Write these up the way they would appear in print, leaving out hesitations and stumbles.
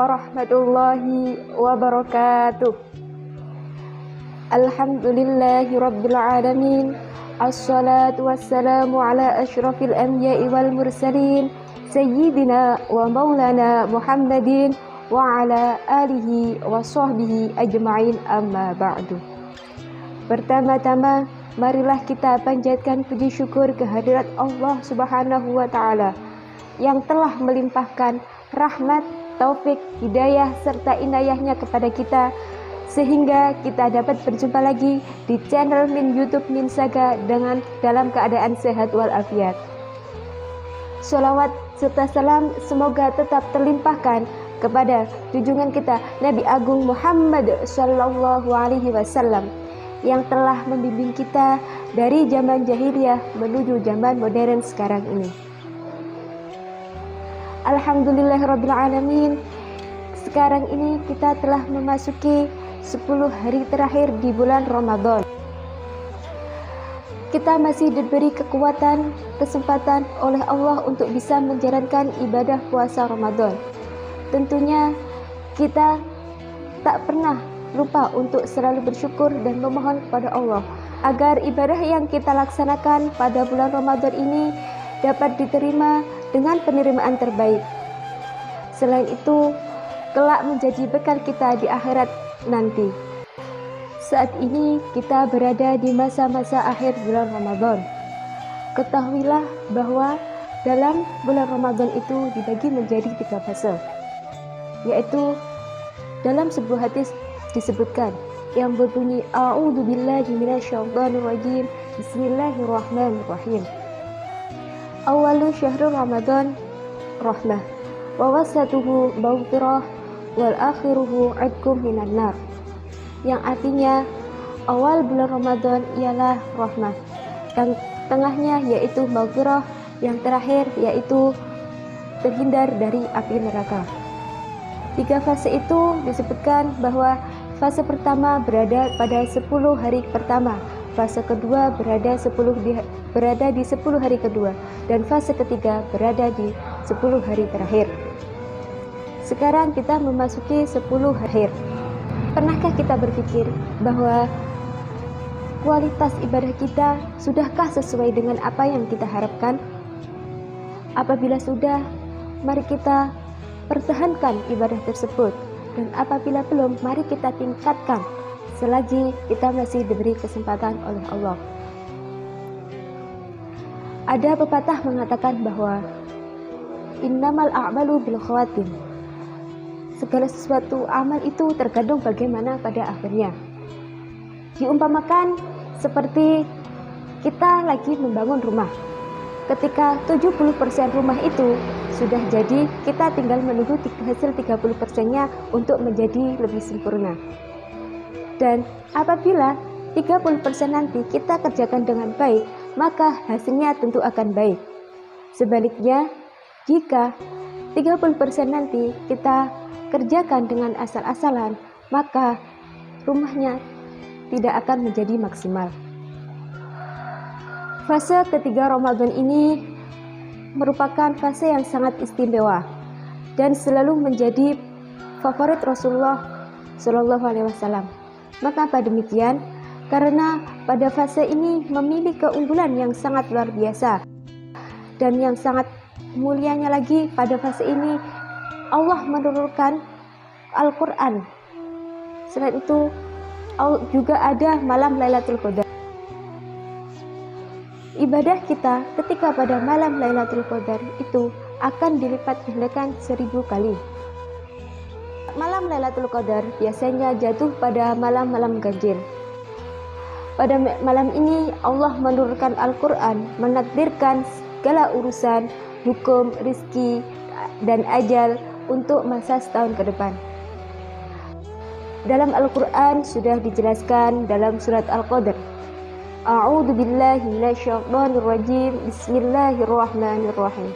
warahmatullahi wabarakatuh. Alhamdulillahi rabbil alamin. Assalatu wassalamu ala asyrafil anbiya'i wal mursalin sayyidina wa maulana Muhammadin wa ala alihi wa sahbihi ajma'in, amma ba'du. Pertama-tama, marilah kita panjatkan puji syukur kehadirat Allah Subhanahu wa Ta'ala yang telah melimpahkan rahmat, taufik, hidayah, serta inayahnya kepada kita, sehingga kita dapat berjumpa lagi di channel YouTube Minsaga dalam keadaan sehat walafiat. Sholawat serta salam semoga tetap terlimpahkan kepada junjungan kita Nabi Agung Muhammad Sallallahu Alaihi Wasallam yang telah membimbing kita dari zaman jahiliyah menuju zaman modern sekarang ini. Alhamdulillahirrabbilalamin. Sekarang ini kita telah memasuki 10 hari terakhir di bulan Ramadan. Kita masih diberi kekuatan, kesempatan oleh Allah untuk bisa menjalankan ibadah puasa Ramadan. Tentunya kita tak pernah lupa untuk selalu bersyukur dan memohon kepada Allah agar ibadah yang kita laksanakan pada bulan Ramadan ini dapat diterima dengan penerimaan terbaik. Selain itu, kelak menjadi bekal kita di akhirat nanti. Saat ini kita berada di masa-masa akhir bulan Ramadan. Ketahuilah bahwa dalam bulan Ramadan itu dibagi menjadi 3 fase, yaitu dalam sebuah hadis disebutkan yang berbunyi a'udzubillahi minasyaitonirrajim, bismillahirrahmanirrahim. Awalu syahrul Ramadan rahmah wa wasatuhu maghfirah wal akhiruhu 'idkum minan nar. Yang artinya awal bulan Ramadan ialah rahmah, dan tengahnya yaitu maghfirah, yang terakhir yaitu terhindar dari api neraka. 3 fase itu disebutkan bahwa fase pertama berada pada 10 hari pertama, fase kedua berada di 10 hari kedua, dan fase ketiga berada di 10 hari terakhir. Sekarang kita memasuki 10 akhir. Pernahkah kita berpikir bahwa kualitas ibadah kita sudahkah sesuai dengan apa yang kita harapkan? Apabila sudah, mari kita pertahankan ibadah tersebut, dan apabila belum, mari kita tingkatkan selagi kita masih diberi kesempatan oleh Allah. Ada pepatah mengatakan bahwa innamal a'malu bil khawatim. Segala sesuatu amal itu tergantung bagaimana pada akhirnya. Diumpamakan seperti kita lagi membangun rumah. Ketika 70% rumah itu sudah jadi, kita tinggal menunggu hasil 30%-nya untuk menjadi lebih sempurna. Dan apabila 30% nanti kita kerjakan dengan baik, maka hasilnya tentu akan baik. Sebaliknya, jika 30% nanti kita kerjakan dengan asal-asalan, maka rumahnya tidak akan menjadi maksimal. Fase ketiga Ramadan ini merupakan fase yang sangat istimewa dan selalu menjadi favorit Rasulullah Shallallahu Alaihi Wasallam. Mengapa demikian? Karena pada fase ini memiliki keunggulan yang sangat luar biasa, dan yang sangat mulianya lagi, pada fase ini Allah menurunkan Al-Quran. Selain itu juga ada malam Lailatul Qadar. Ibadah kita ketika pada malam Lailatul Qadar itu akan dilipat gandakan 1000 kali. Malam Lailatul Qadar biasanya jatuh pada malam-malam ganjil. Pada malam ini Allah menurunkan Al-Quran, menakdirkan segala urusan, hukum, rizki, dan ajal untuk masa setahun ke depan. Dalam Al-Quran sudah dijelaskan dalam surat Al-Qadr, A'udzu billahi minasyaitonir rajim, bismillahirrahmanirrahim.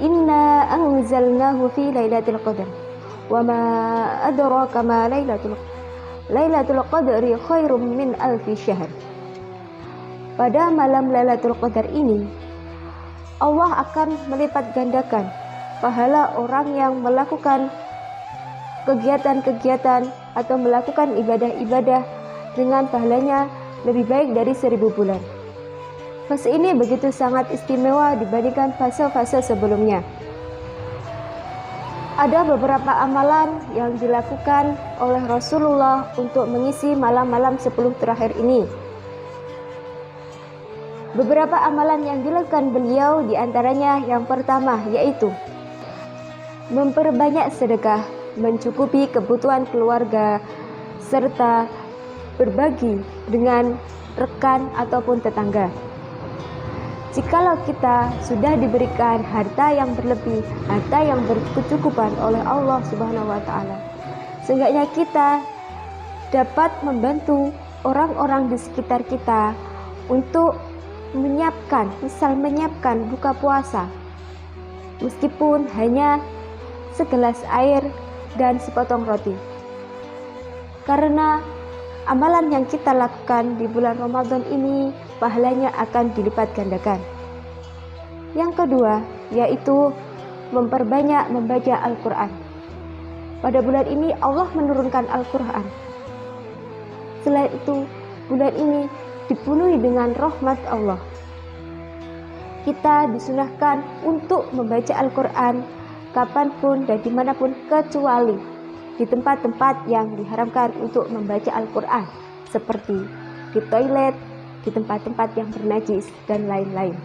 Inna anzalnahu fi lailatul qadr wa ma adraka ma lailatul qadri khairum min alfi syahr. Pada malam Lailatul Qadar ini, Allah akan melipat gandakan pahala orang yang melakukan kegiatan-kegiatan atau melakukan ibadah-ibadah dengan pahalanya lebih baik dari 1000 bulan. Fase ini begitu sangat istimewa dibandingkan fase-fase sebelumnya. Ada beberapa amalan yang dilakukan oleh Rasulullah untuk mengisi malam-malam 10 terakhir ini. Beberapa amalan yang dilakukan beliau diantaranya yang pertama yaitu memperbanyak sedekah, mencukupi kebutuhan keluarga, serta berbagi dengan rekan ataupun tetangga. Jikalau kita sudah diberikan harta yang berlebih, harta yang berkecukupan oleh Allah Subhanahu wa Ta'ala, seenggaknya kita dapat membantu orang-orang di sekitar kita untuk menyiapkan buka puasa, meskipun hanya segelas air dan sepotong roti. Karena amalan yang kita lakukan di bulan Ramadan ini pahalanya akan dilipat gandakan. Yang kedua yaitu memperbanyak membaca Al-Quran. Pada bulan ini Allah menurunkan Al-Quran. Selain itu, bulan ini dipenuhi dengan rahmat Allah. Kita disunahkan untuk membaca Al-Quran kapanpun dan dimanapun, kecuali di tempat-tempat yang diharamkan untuk membaca Al-Quran, seperti di toilet, di tempat-tempat yang bernajis, dan lain-lain.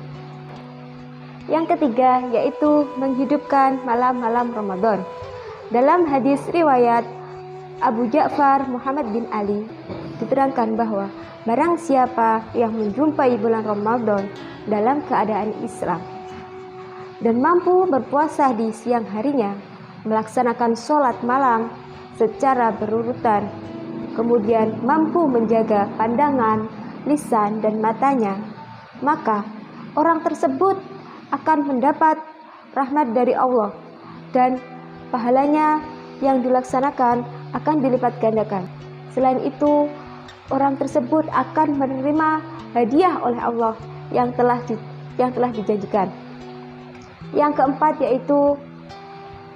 Yang ketiga yaitu menghidupkan malam-malam Ramadan. Dalam hadis riwayat Abu Ja'far Muhammad bin Ali diterangkan bahwa barang siapa yang menjumpai bulan Ramadan dalam keadaan Islam dan mampu berpuasa di siang harinya, melaksanakan sholat malam secara berurutan, kemudian mampu menjaga pandangan, lisan, dan matanya, maka orang tersebut akan mendapat rahmat dari Allah dan pahalanya yang dilaksanakan akan dilipat gandakan. Selain itu, orang tersebut akan menerima hadiah oleh Allah yang telah dijanjikan. Yang keempat yaitu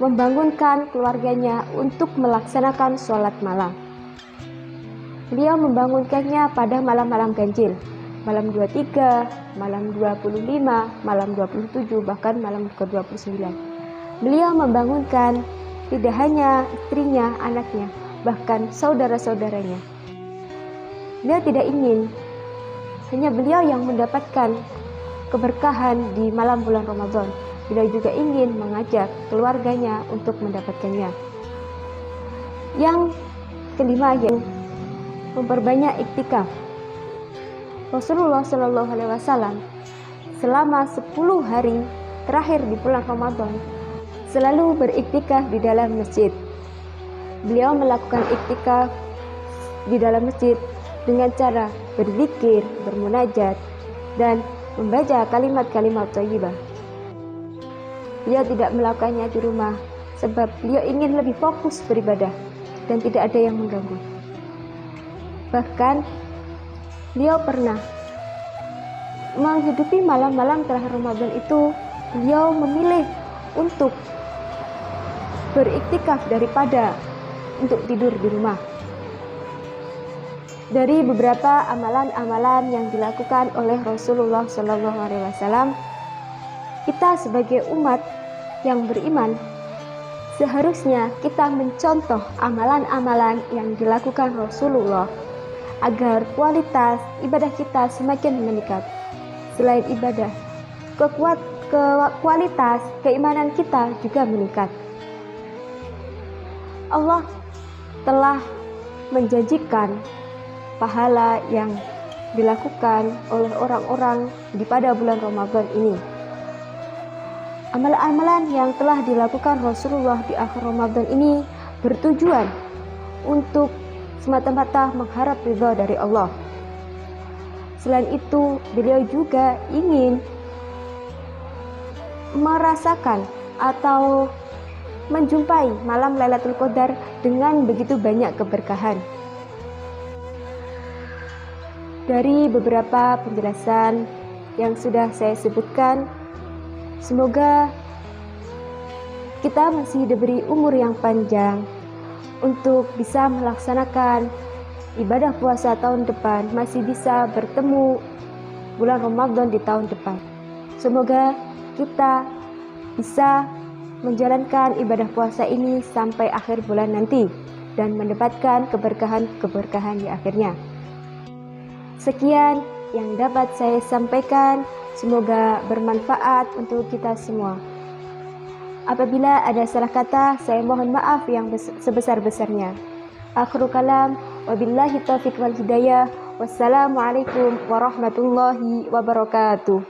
membangunkan keluarganya untuk melaksanakan sholat malam. Beliau membangunkannya pada malam-malam ganjil, malam 23, malam 25, malam 27, bahkan malam ke-29. Beliau membangunkan tidak hanya istrinya, anaknya, bahkan saudara-saudaranya. Beliau tidak ingin hanya beliau yang mendapatkan keberkahan di malam bulan Ramadan. Beliau juga ingin mengajak keluarganya untuk mendapatkannya. Yang kelima yaitu memperbanyak iktikaf. Rasulullah Shallallahu Alaihi Wasallam selama 10 hari terakhir di bulan Ramadan selalu beriktikaf di dalam masjid. Beliau melakukan iktikaf di dalam masjid dengan cara berzikir, bermunajat, dan membaca kalimat-kalimat thayyibah. Beliau tidak melakukannya di rumah sebab beliau ingin lebih fokus beribadah dan tidak ada yang mengganggu. Bahkan beliau pernah menghidupi malam-malam terakhir Ramadan itu, beliau memilih untuk beriktikaf daripada untuk tidur di rumah. Dari beberapa amalan-amalan yang dilakukan oleh Rasulullah Shallallahu Alaihi Wasallam, kita sebagai umat yang beriman seharusnya kita mencontoh amalan-amalan yang dilakukan Rasulullah agar kualitas ibadah kita semakin meningkat. Selain ibadah, kualitas keimanan kita juga meningkat. Allah telah menjanjikan pahala yang dilakukan oleh orang-orang di pada bulan Ramadan ini. Amalan-amalan yang telah dilakukan Rasulullah di akhir Ramadan ini bertujuan untuk semata-mata mengharap ridha dari Allah. Selain itu, beliau juga ingin merasakan atau menjumpai malam Lailatul Qadar dengan begitu banyak keberkahan. Dari beberapa penjelasan yang sudah saya sebutkan, semoga kita masih diberi umur yang panjang untuk bisa melaksanakan ibadah puasa tahun depan, masih bisa bertemu bulan Ramadan di tahun depan. Semoga kita bisa menjalankan ibadah puasa ini sampai akhir bulan nanti dan mendapatkan keberkahan-keberkahan di akhirnya. Sekian yang dapat saya sampaikan, semoga bermanfaat untuk kita semua. Apabila ada salah kata, saya mohon maaf yang sebesar-besarnya. Akhirul kalam, wabillahi taufiq wal hidayah. Wassalamualaikum warahmatullahi wabarakatuh.